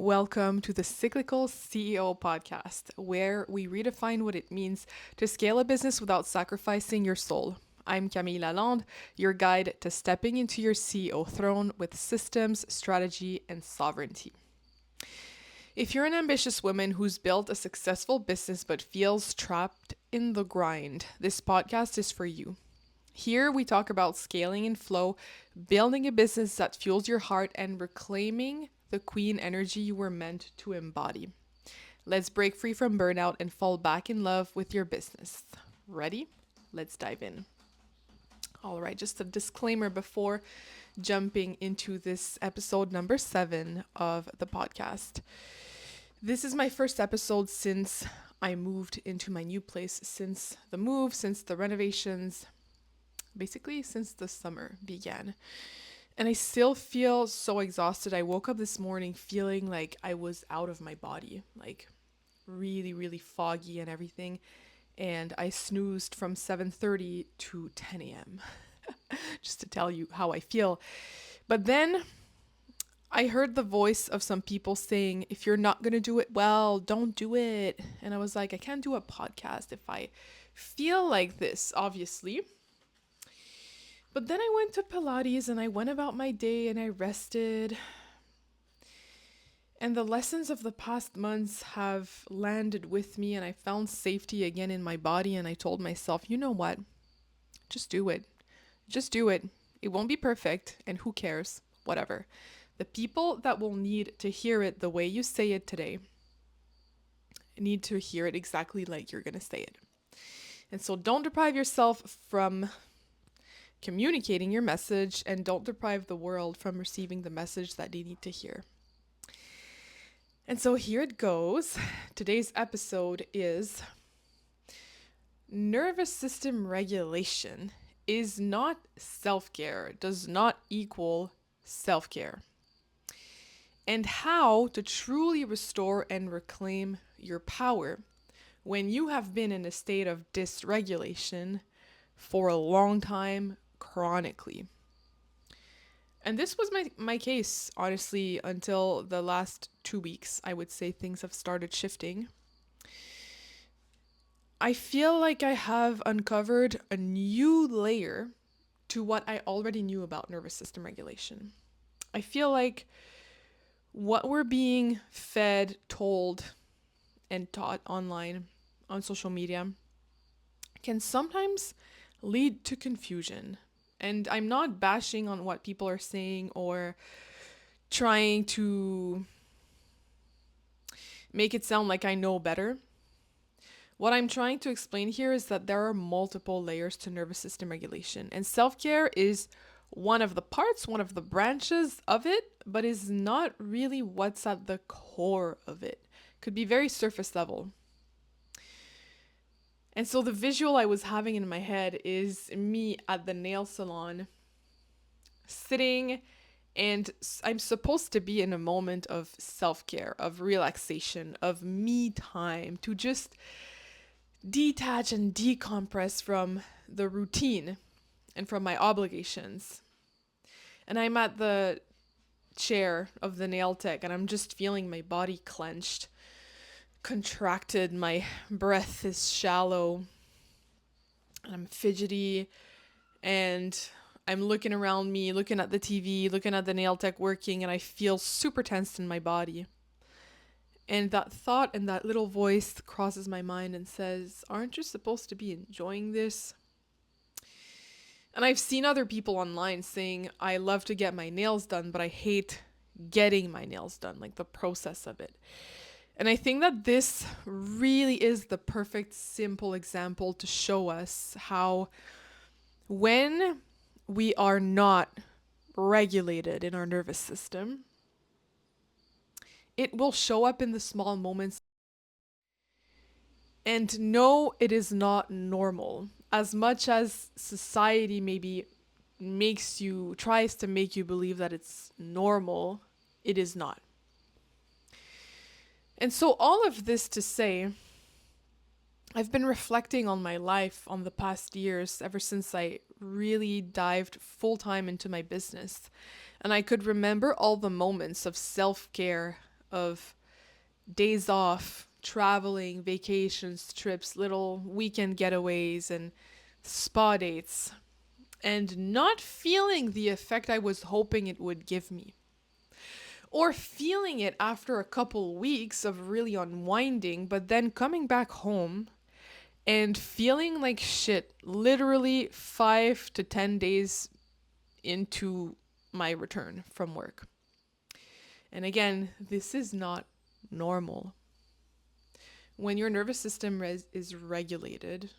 Welcome to the Cyclical CEO podcast, where we redefine what it means to scale a business without sacrificing your soul. I'm Camille Lalande, your guide to stepping into your CEO throne with systems, strategy, and sovereignty. If you're an ambitious woman who's built a successful business but feels trapped in the grind, this podcast is for you. Here we talk about scaling in flow, building a business that fuels your heart, and reclaiming the queen energy you were meant to embody. Let's break free from burnout and fall back in love with your business. Ready? Let's dive in. All right, just a disclaimer before jumping into this episode number 7 of the podcast. This is my first episode since I moved into my new place, since the move, since the renovations, basically since the summer began. And I still feel so exhausted. I woke up this morning feeling like I was out of my body, like really, really foggy and everything. And I snoozed from 7:30 to 10 a.m. just to tell you how I feel. But then I heard the voice of some people saying, if you're not going to do it well, don't do it. And I was like, I can't do a podcast if I feel like this, obviously. But then I went to Pilates and I went about my day and I rested. And the lessons of the past months have landed with me and I found safety again in my body. And I told myself, you know what? Just do it. Just do it. It won't be perfect. And who cares? Whatever. The people that will need to hear it the way you say it today need to hear it exactly like you're going to say it. And so don't deprive yourself from communicating your message, and don't deprive the world from receiving the message that they need to hear. And so here it goes. Today's episode is nervous system regulation is not self-care, does not equal self-care, and how to truly restore and reclaim your power when you have been in a state of dysregulation for a long time, chronically. And this was my case, honestly, until the last 2 weeks. I would say things have started shifting. I feel like I have uncovered a new layer to what I already knew about nervous system regulation. I feel like what we're being fed, told, and taught online on social media can sometimes lead to confusion. And I'm not bashing on what people are saying or trying to make it sound like I know better. What I'm trying to explain here is that there are multiple layers to nervous system regulation, and self-care is one of the parts, one of the branches of it, but is not really what's at the core of it. Could be very surface level. And so the visual I was having in my head is me at the nail salon, sitting, and I'm supposed to be in a moment of self-care, of relaxation, of me time, to just detach and decompress from the routine and from my obligations. And I'm at the chair of the nail tech and I'm just feeling my body clenched, contracted, my breath is shallow, and I'm fidgety, and I'm looking around me, looking at the TV, looking at the nail tech working, and I feel super tense in my body. And that thought and that little voice crosses my mind and says, aren't you supposed to be enjoying this? And I've seen other people online saying, I love to get my nails done, but I hate getting my nails done, like the process of it. And I think that this really is the perfect, simple example to show us how when we are not regulated in our nervous system, it will show up in the small moments. And no, it is not normal. As much as society maybe tries to make you believe that it's normal, it is not. And so all of this to say, I've been reflecting on my life on the past years, ever since I really dived full time into my business. And I could remember all the moments of self-care of days off, traveling, vacations, trips, little weekend getaways, and spa dates, and not feeling the effect I was hoping it would give me. Or feeling it after a couple weeks of really unwinding, but then coming back home and feeling like shit literally 5 to 10 days into my return from work. And again, this is not normal. When your nervous system is regulated,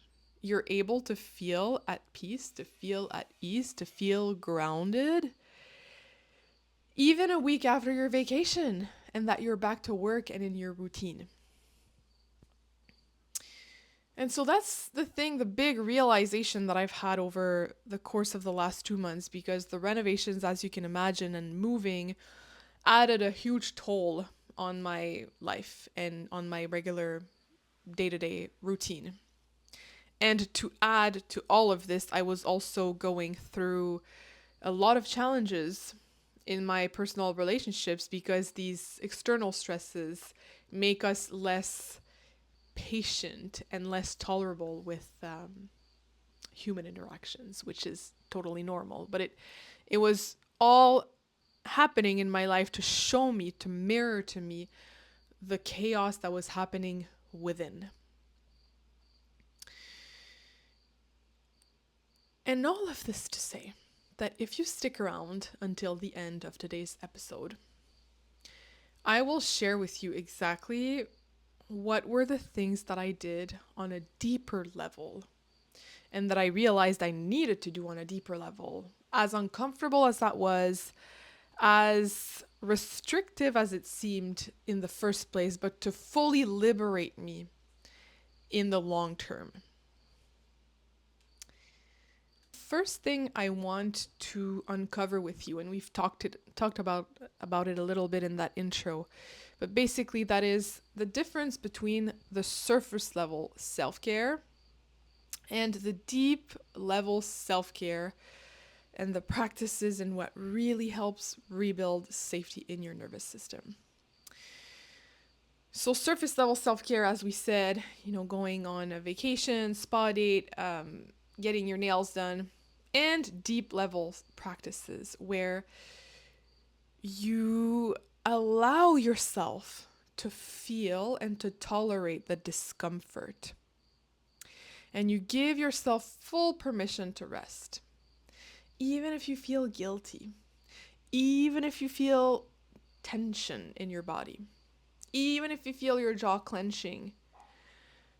you're able to feel at peace, to feel at ease, to feel grounded, even a week after your vacation, and that you're back to work and in your routine. And so that's the thing, the big realization that I've had over the course of the last 2 months, because the renovations, as you can imagine, and moving added a huge toll on my life and on my regular day-to-day routine. And to add to all of this, I was also going through a lot of challenges in my personal relationships because these external stresses make us less patient and less tolerable with human interactions, which is totally normal. But it was all happening in my life to show me, to mirror to me the chaos that was happening within. And all of this to say that if you stick around until the end of today's episode, I will share with you exactly what were the things that I did on a deeper level and that I realized I needed to do on a deeper level. As uncomfortable as that was, as restrictive as it seemed in the first place, but to fully liberate me in the long term. First thing I want to uncover with you, and we've talked about it a little bit in that intro, but basically that is the difference between the surface level self-care and the deep level self-care and the practices and what really helps rebuild safety in your nervous system. So surface level self-care, as we said, going on a vacation, spa date, getting your nails done, and deep level practices where you allow yourself to feel and to tolerate the discomfort. And you give yourself full permission to rest. Even if you feel guilty, even if you feel tension in your body, even if you feel your jaw clenching,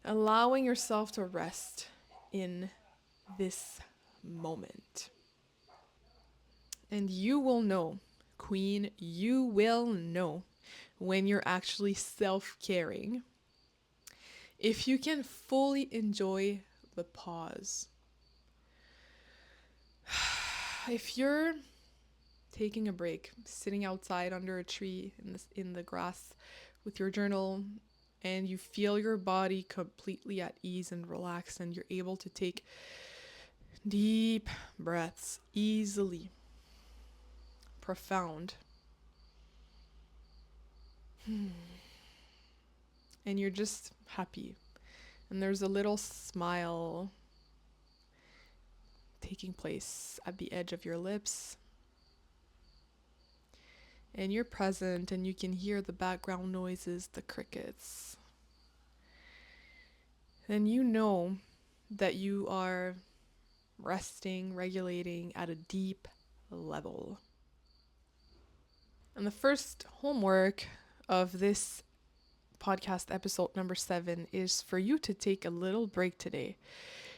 allowing yourself to rest in this moment. And you will know, Queen, you will know when you're actually self-caring if you can fully enjoy the pause. If you're taking a break, sitting outside under a tree in the grass with your journal, and you feel your body completely at ease and relaxed, and you're able to take deep breaths easily, profound, and you're just happy, and there's a little smile taking place at the edge of your lips, and you're present, and you can hear the background noises, the crickets, then you know that you are resting, regulating at a deep level. And the first homework of this podcast episode number 7 is for you to take a little break today.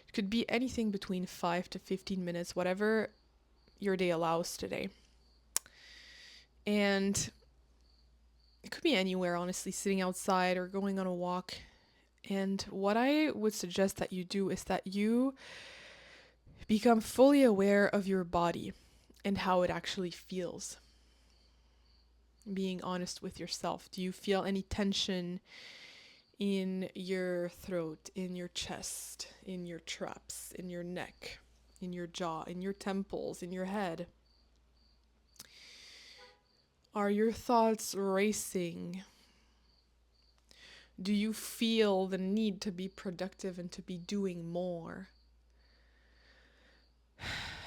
It could be anything between 5 to 15 minutes, whatever your day allows today. And it could be anywhere, honestly, sitting outside or going on a walk. And what I would suggest that you do is that you become fully aware of your body and how it actually feels. Being honest with yourself. Do you feel any tension in your throat, in your chest, in your traps, in your neck, in your jaw, in your temples, in your head? Are your thoughts racing? Do you feel the need to be productive and to be doing more?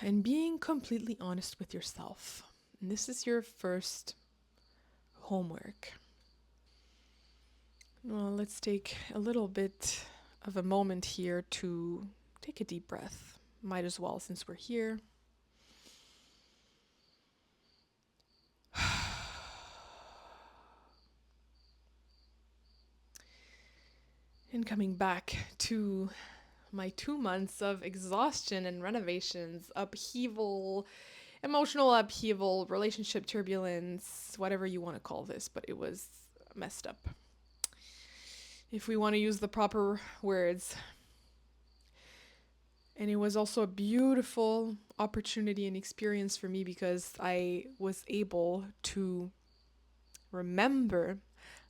And being completely honest with yourself. And this is your first homework. Well, let's take a little bit of a moment here to take a deep breath. Might as well, since we're here. And coming back to my 2 months of exhaustion and renovations, upheaval, emotional upheaval, relationship turbulence, whatever you want to call this, but it was messed up. If we want to use the proper words. And it was also a beautiful opportunity and experience for me because I was able to remember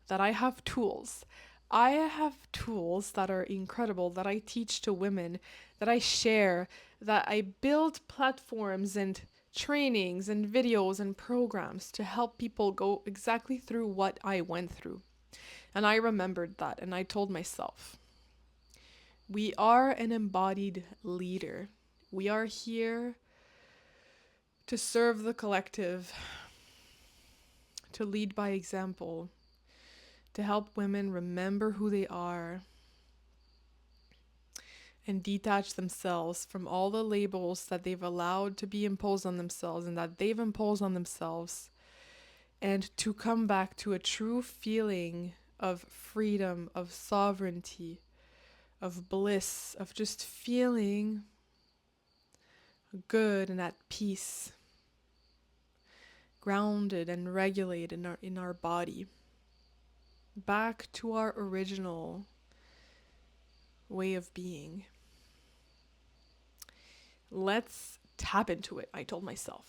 that I have tools. I have tools that are incredible, that I teach to women, that I share, that I build platforms and trainings and videos and programs to help people go exactly through what I went through. And I remembered that, and I told myself, we are an embodied leader. We are here to serve the collective, to lead by example, to help women remember who they are and detach themselves from all the labels that they've allowed to be imposed on themselves and that they've imposed on themselves, and to come back to a true feeling of freedom, of sovereignty, of bliss, of just feeling good and at peace, grounded and regulated in our body, back to our original way of being. Let's tap into it, I told myself.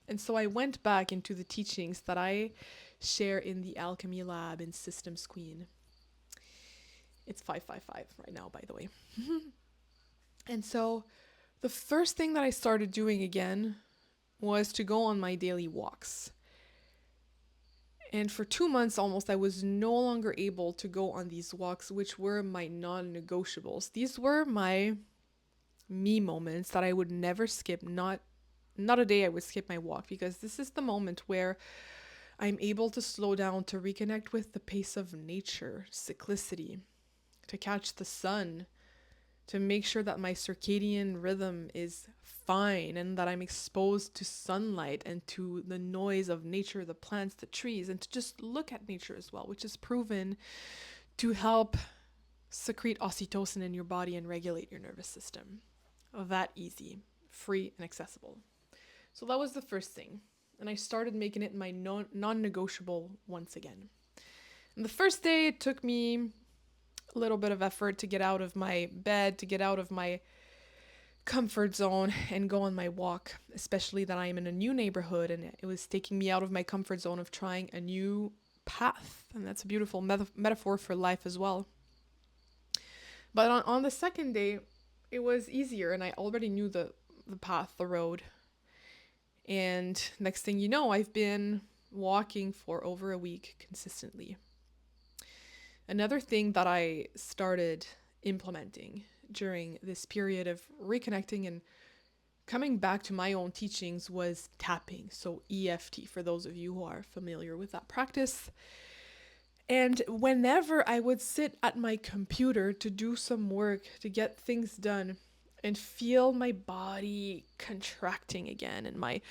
And so I went back into the teachings that I share in the Alchemy Lab in Systems Queen. It's 555 right now, by the way. And so the first thing that I started doing again was to go on my daily walks. And for 2 months almost, I was no longer able to go on these walks, which were my non-negotiables. These were my me moments that I would never skip. Not a day I would skip my walk, because this is the moment where I'm able to slow down, to reconnect with the pace of nature, cyclicity, to catch the sun, to make sure that my circadian rhythm is fine and that I'm exposed to sunlight and to the noise of nature, the plants, the trees, and to just look at nature as well, which is proven to help secrete oxytocin in your body and regulate your nervous system. That easy, free, and accessible. So that was the first thing. And I started making it my non-negotiable once again. And the first day, it took me a little bit of effort to get out of my bed, to get out of my comfort zone and go on my walk, especially that I'm in a new neighborhood and it was taking me out of my comfort zone of trying a new path. And that's a beautiful metaphor for life as well. But on the second day, it was easier and I already knew the path, the road. And next thing you know, I've been walking for over a week consistently. Another thing that I started implementing during this period of reconnecting and coming back to my own teachings was tapping. So EFT, for those of you who are familiar with that practice. And whenever I would sit at my computer to do some work, to get things done, and feel my body contracting again, and my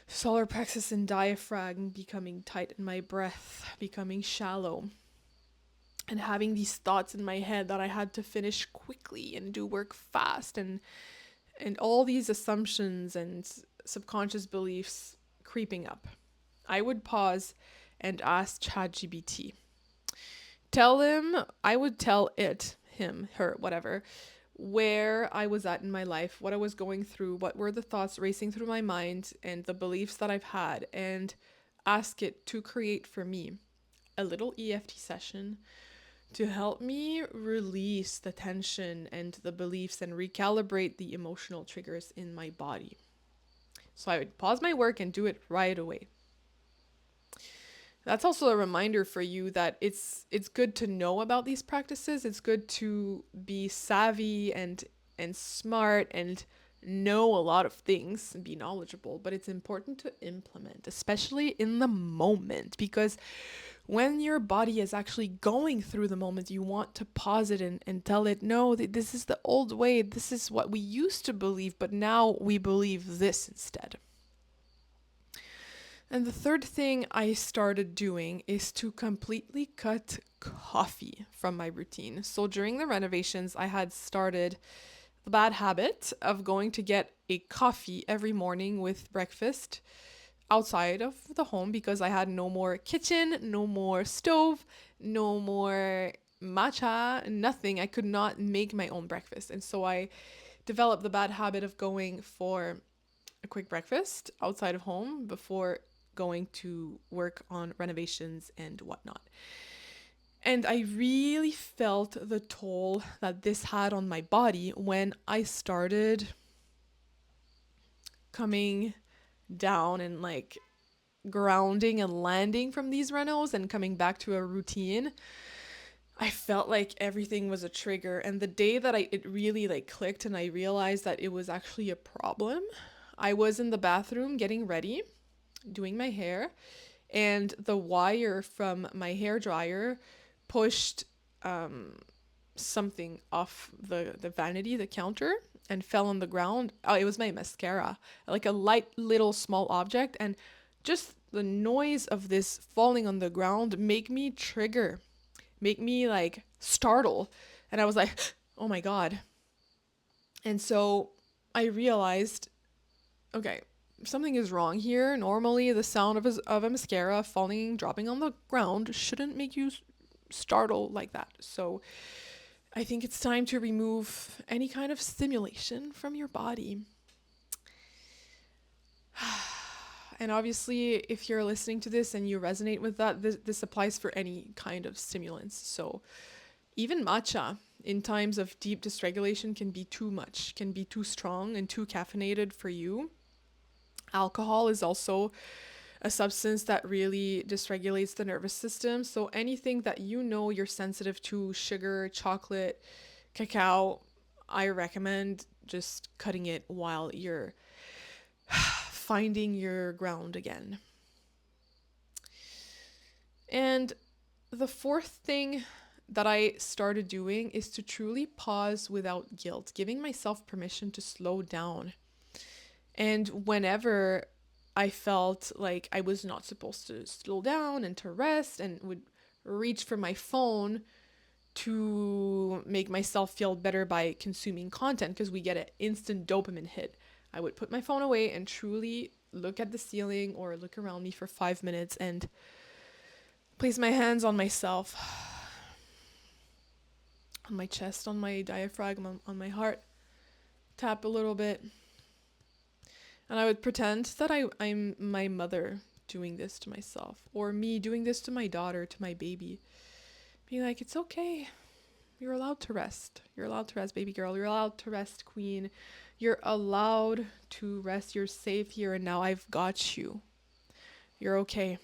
solar plexus and diaphragm becoming tight, and my breath becoming shallow, and having these thoughts in my head that I had to finish quickly and do work fast, and all these assumptions and subconscious beliefs creeping up, I would pause and ask ChatGPT. I would tell it, him, her, whatever, where I was at in my life, what I was going through, what were the thoughts racing through my mind, and the beliefs that I've had, and ask it to create for me a little EFT session to help me release the tension and the beliefs and recalibrate the emotional triggers in my body. So I would pause my work and do it right away. That's also a reminder for you that it's good to know about these practices. It's good to be savvy and smart and know a lot of things and be knowledgeable, but it's important to implement, especially in the moment, because when your body is actually going through the moment, you want to pause it and tell it, no, this is the old way. This is what we used to believe, but now we believe this instead. And the third thing I started doing is to completely cut coffee from my routine. So during the renovations, I had started the bad habit of going to get a coffee every morning with breakfast outside of the home because I had no more kitchen, no more stove, no more matcha, nothing. I could not make my own breakfast. And so I developed the bad habit of going for a quick breakfast outside of home before going to work on renovations and whatnot. And I really felt the toll that this had on my body when I started coming down and like grounding and landing from these renos and coming back to a routine. I felt like everything was a trigger. And the day that it really like clicked and I realized that it was actually a problem, I was in the bathroom getting ready, doing my hair, and the wire from my hair dryer pushed something off the vanity, the counter, and fell on the ground. Oh, it was my mascara, like a light little small object, and just the noise of this falling on the ground make me like startle, and I was like, oh my god. And so I realized, okay, something is wrong here. Normally the sound of a mascara falling, dropping on the ground shouldn't make you startle like that. So I think it's time to remove any kind of stimulation from your body. And obviously, if you're listening to this and you resonate with that, this applies for any kind of stimulants. So even matcha in times of deep dysregulation can be too much, can be too strong and too caffeinated for you. Alcohol is also a substance that really dysregulates the nervous system. So anything that you know you're sensitive to, sugar, chocolate, cacao, I recommend just cutting it while you're finding your ground again. And the fourth thing that I started doing is to truly pause without guilt, giving myself permission to slow down. And whenever I felt like I was not supposed to slow down and to rest and would reach for my phone to make myself feel better by consuming content, because we get an instant dopamine hit, I would put my phone away and truly look at the ceiling or look around me for 5 minutes and place my hands on myself, on my chest, on my diaphragm, on my heart, tap a little bit. And I would pretend that I'm my mother doing this to myself, or me doing this to my daughter, to my baby. Be like, it's okay. You're allowed to rest. You're allowed to rest, baby girl. You're allowed to rest, queen. You're allowed to rest. You're safe here and now. I've got you. You're okay.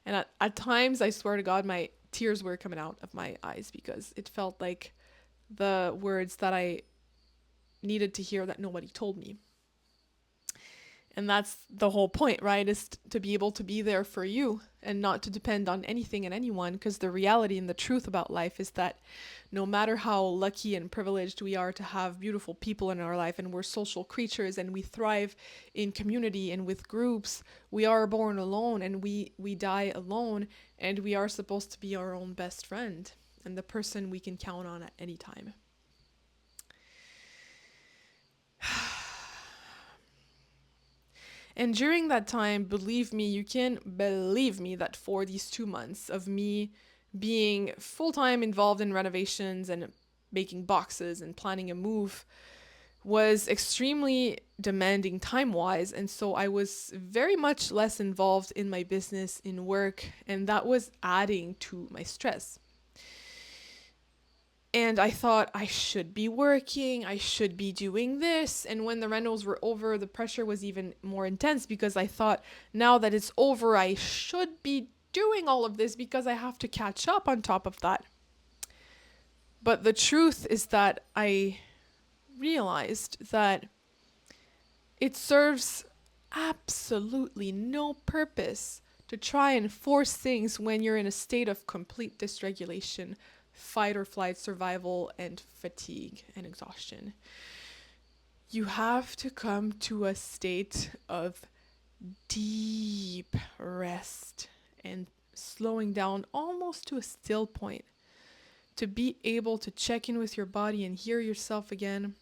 And at times, I swear to God, my tears were coming out of my eyes because it felt like the words that I needed to hear that nobody told me. And that's the whole point, right? Is to be able to be there for you and not to depend on anything and anyone, because the reality and the truth about life is that no matter how lucky and privileged we are to have beautiful people in our life, and we're social creatures and we thrive in community and with groups, we are born alone and we die alone, and we are supposed to be our own best friend and the person we can count on at any time. And during that time, believe me, you can believe me that for these 2 months of me being full-time involved in renovations and making boxes and planning a move was extremely demanding time-wise. And so I was very much less involved in my business, in work, and that was adding to my stress. And I thought I should be working, I should be doing this. And when the rentals were over, the pressure was even more intense because I thought now that it's over, I should be doing all of this because I have to catch up on top of that. But the truth is that I realized that it serves absolutely no purpose to try and force things when you're in a state of complete dysregulation, fight or flight, survival, and fatigue and exhaustion. You have to come to a state of deep rest and slowing down almost to a still point to be able to check in with your body and hear yourself again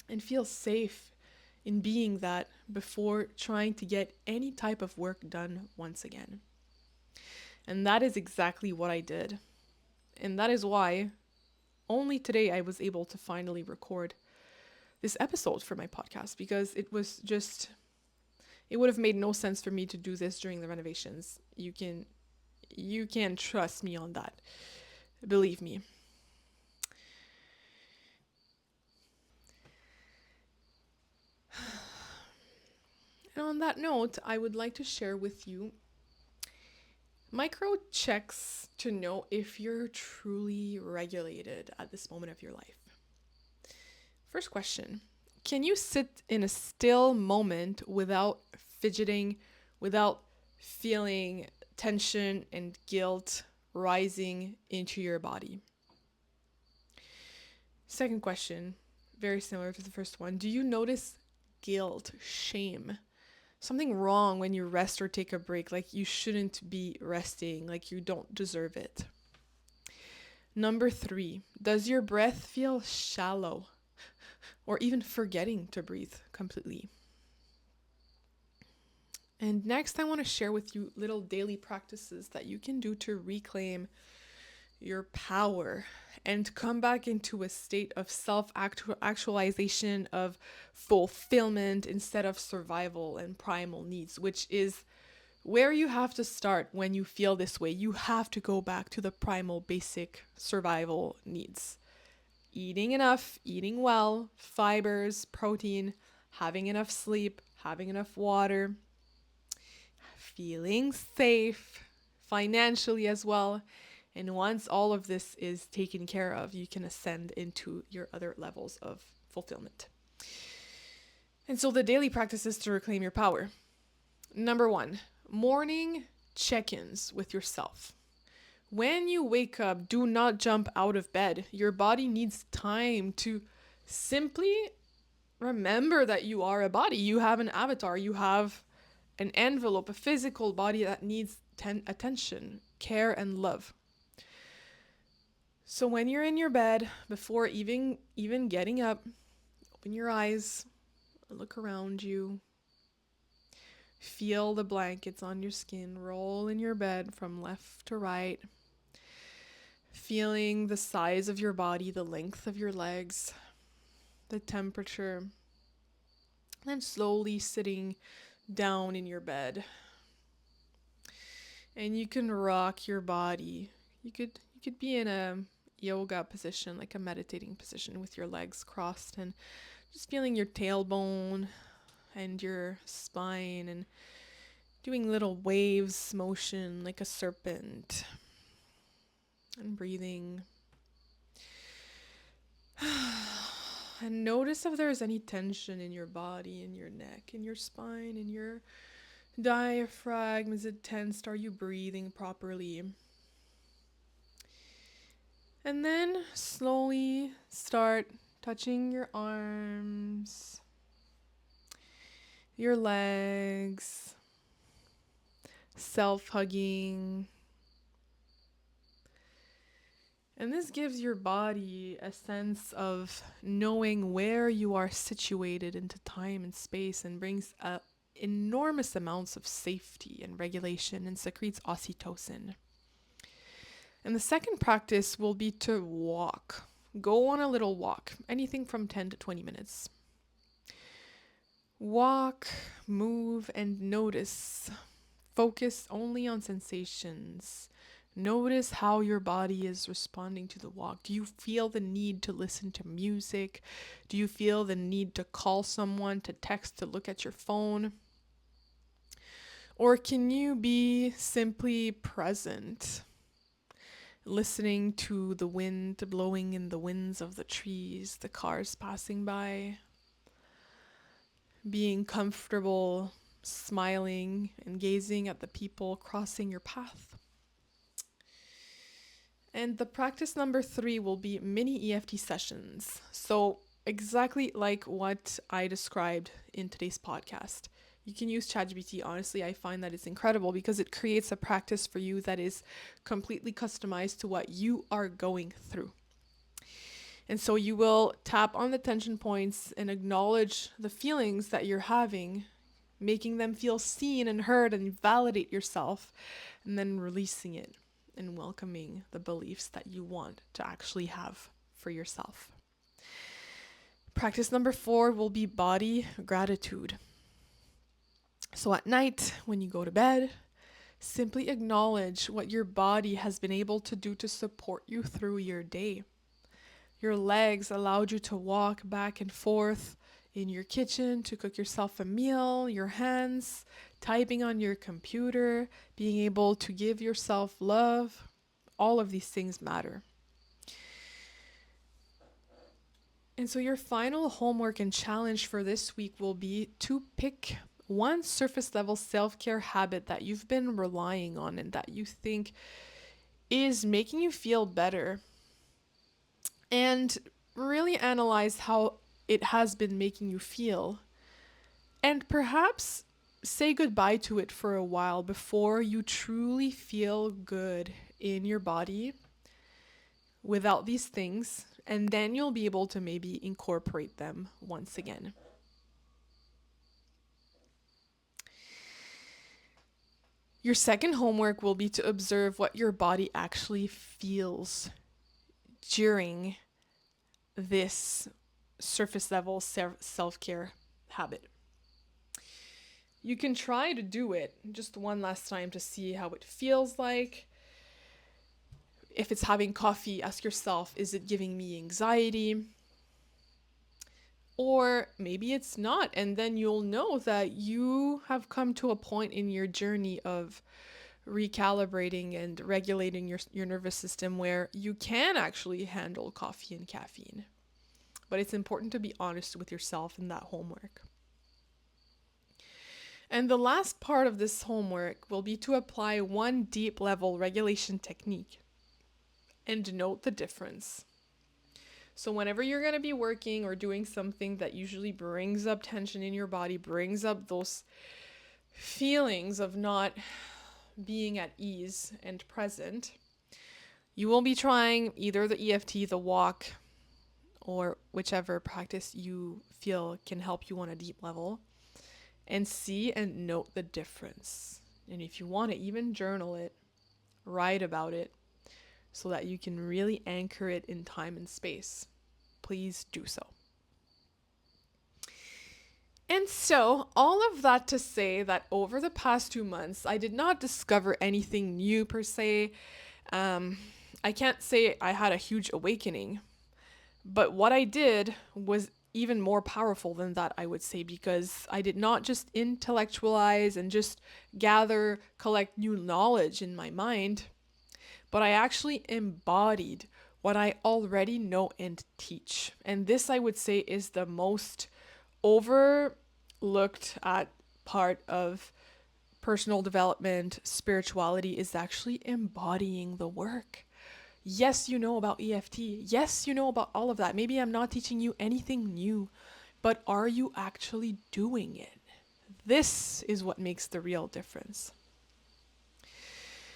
and feel safe in being that before trying to get any type of work done once again. And that is exactly what I did. And that is why only today I was able to finally record this episode for my podcast, because it would have made no sense for me to do this during the renovations. You can trust me on that. Believe me. And on that note, I would like to share with you micro checks to know if you're truly regulated at this moment of your life. First question: can you sit in a still moment without fidgeting, without feeling tension and guilt rising into your body? Second question, very similar to the first one: do you notice guilt, shame, something wrong when you rest or take a break, like you shouldn't be resting, like you don't deserve it? Number 3, does your breath feel shallow or even forgetting to breathe completely? And next, I want to share with you little daily practices that you can do to reclaim your power and come back into a state of self-actualization, of fulfillment instead of survival and primal needs, which is where you have to start when you feel this way. You have to go back to the primal basic survival needs. Eating enough, eating well, fibers, protein, having enough sleep, having enough water, feeling safe financially as well. And once all of this is taken care of, you can ascend into your other levels of fulfillment. And so the daily practices to reclaim your power. Number 1, morning check-ins with yourself. When you wake up, do not jump out of bed. Your body needs time to simply remember that you are a body. You have an avatar. You have an envelope, a physical body that needs attention, care, and love. So when you're in your bed, before even getting up, open your eyes, look around you, feel the blankets on your skin, roll in your bed from left to right, feeling the size of your body, the length of your legs, the temperature, then slowly sitting down in your bed. And you can rock your body. You could be in a yoga position, like a meditating position with your legs crossed, and just feeling your tailbone and your spine and doing little waves motion like a serpent and breathing. And notice if there's any tension in your body, in your neck, in your spine, in your diaphragm. Is it tensed? Are you breathing properly? And then slowly start touching your arms, your legs, self-hugging. And this gives your body a sense of knowing where you are situated into time and space, and brings enormous amounts of safety and regulation, and secretes oxytocin. And the second practice will be to walk. Go on a little walk, anything from 10 to 20 minutes. Walk, move, and notice. Focus only on sensations. Notice how your body is responding to the walk. Do you feel the need to listen to music? Do you feel the need to call someone, to text, to look at your phone? Or can you be simply present, listening to the wind blowing in the winds of the trees, the cars passing by, being comfortable, smiling and gazing at the people crossing your path? And the practice number 3 will be mini EFT sessions. So, exactly like what I described in today's podcast. You can use ChatGPT. Honestly, I find that it's incredible because it creates a practice for you that is completely customized to what you are going through. And so you will tap on the tension points and acknowledge the feelings that you're having, making them feel seen and heard, and validate yourself, and then releasing it and welcoming the beliefs that you want to actually have for yourself. Practice number 4 will be body gratitude. So at night, when you go to bed, simply acknowledge what your body has been able to do to support you through your day. Your legs allowed you to walk back and forth in your kitchen to cook yourself a meal, your hands typing on your computer, being able to give yourself love. All of these things matter. And so your final homework and challenge for this week will be to pick one surface level self-care habit that you've been relying on and that you think is making you feel better. And really analyze how it has been making you feel. And perhaps say goodbye to it for a while before you truly feel good in your body without these things. And then you'll be able to maybe incorporate them once again. Your second homework will be to observe what your body actually feels during this surface level self-care habit. You can try to do it just one last time to see how it feels like. If it's having coffee, ask yourself, is it giving me anxiety? Or maybe it's not, and then you'll know that you have come to a point in your journey of recalibrating and regulating your nervous system where you can actually handle coffee and caffeine. But it's important to be honest with yourself in that homework. And the last part of this homework will be to apply one deep level regulation technique and note the difference. So whenever you're going to be working or doing something that usually brings up tension in your body, brings up those feelings of not being at ease and present, you will be trying either the EFT, the walk, or whichever practice you feel can help you on a deep level, and see and note the difference. And if you want to even journal it, write about it so that you can really anchor it in time and space. Please do so. And so, all of that to say that over the past 2 months, I did not discover anything new per se. I can't say I had a huge awakening, but what I did was even more powerful than that, I would say, because I did not just intellectualize and just gather, collect new knowledge in my mind, but I actually embodied what I already know and teach. And this, I would say, is the most overlooked at part of personal development, spirituality, is actually embodying the work. Yes, you know about EFT. Yes, you know about all of that. Maybe I'm not teaching you anything new, but are you actually doing it? This is what makes the real difference.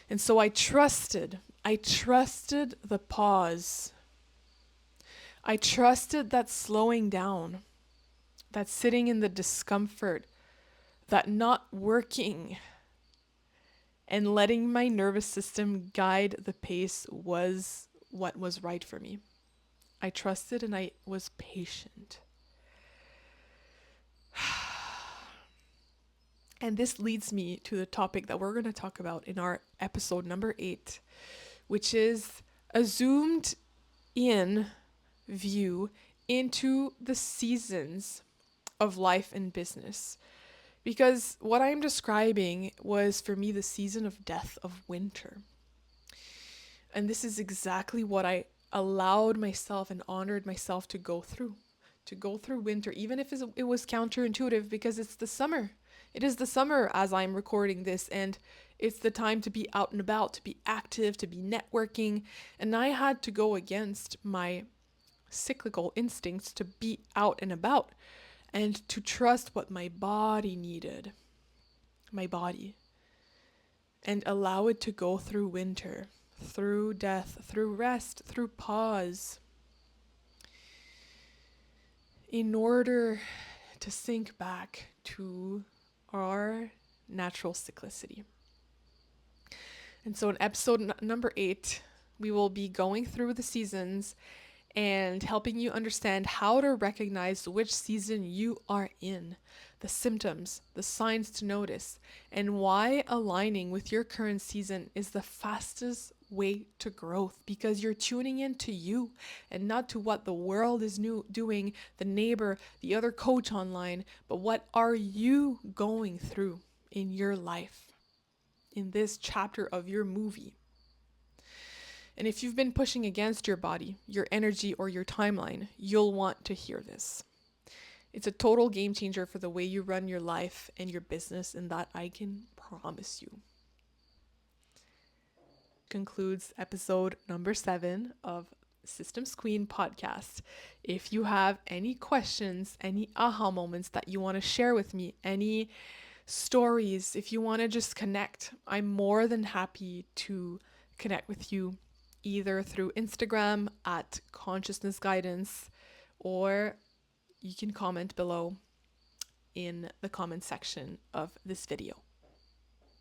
And so I trusted the pause. I trusted that slowing down, that sitting in the discomfort, that not working and letting my nervous system guide the pace was what was right for me. I trusted and I was patient. And this leads me to the topic that we're going to talk about in our episode number 8, which is a zoomed in view into the seasons of life and business. Because what I'm describing was for me the season of death of winter. And this is exactly what I allowed myself and honored myself to go through. To go through winter, even if it was counterintuitive, because it's the summer. It is the summer as I'm recording this, and it's the time to be out and about, to be active, to be networking. And I had to go against my cyclical instincts to be out and about and to trust what my body needed, my body, and allow it to go through winter, through death, through rest, through pause, in order to sink back to our natural cyclicity. And so in episode number 8, we will be going through the seasons and helping you understand how to recognize which season you are in, the symptoms, the signs to notice, and why aligning with your current season is the fastest way to growth, because you're tuning in to you and not to what the world is doing, the neighbor, the other coach online, but what are you going through in your life, in this chapter of your movie. And if you've been pushing against your body, your energy, or your timeline, you'll want to hear this. It's a total game changer for the way you run your life and your business, and that I can promise you. Concludes episode number 7 of Systems Queen podcast. If you have any questions, any aha moments that you want to share with me, any stories, if you want to just connect, I'm more than happy to connect with you either through Instagram at Consciousness Guidance, or you can comment below in the comment section of this video.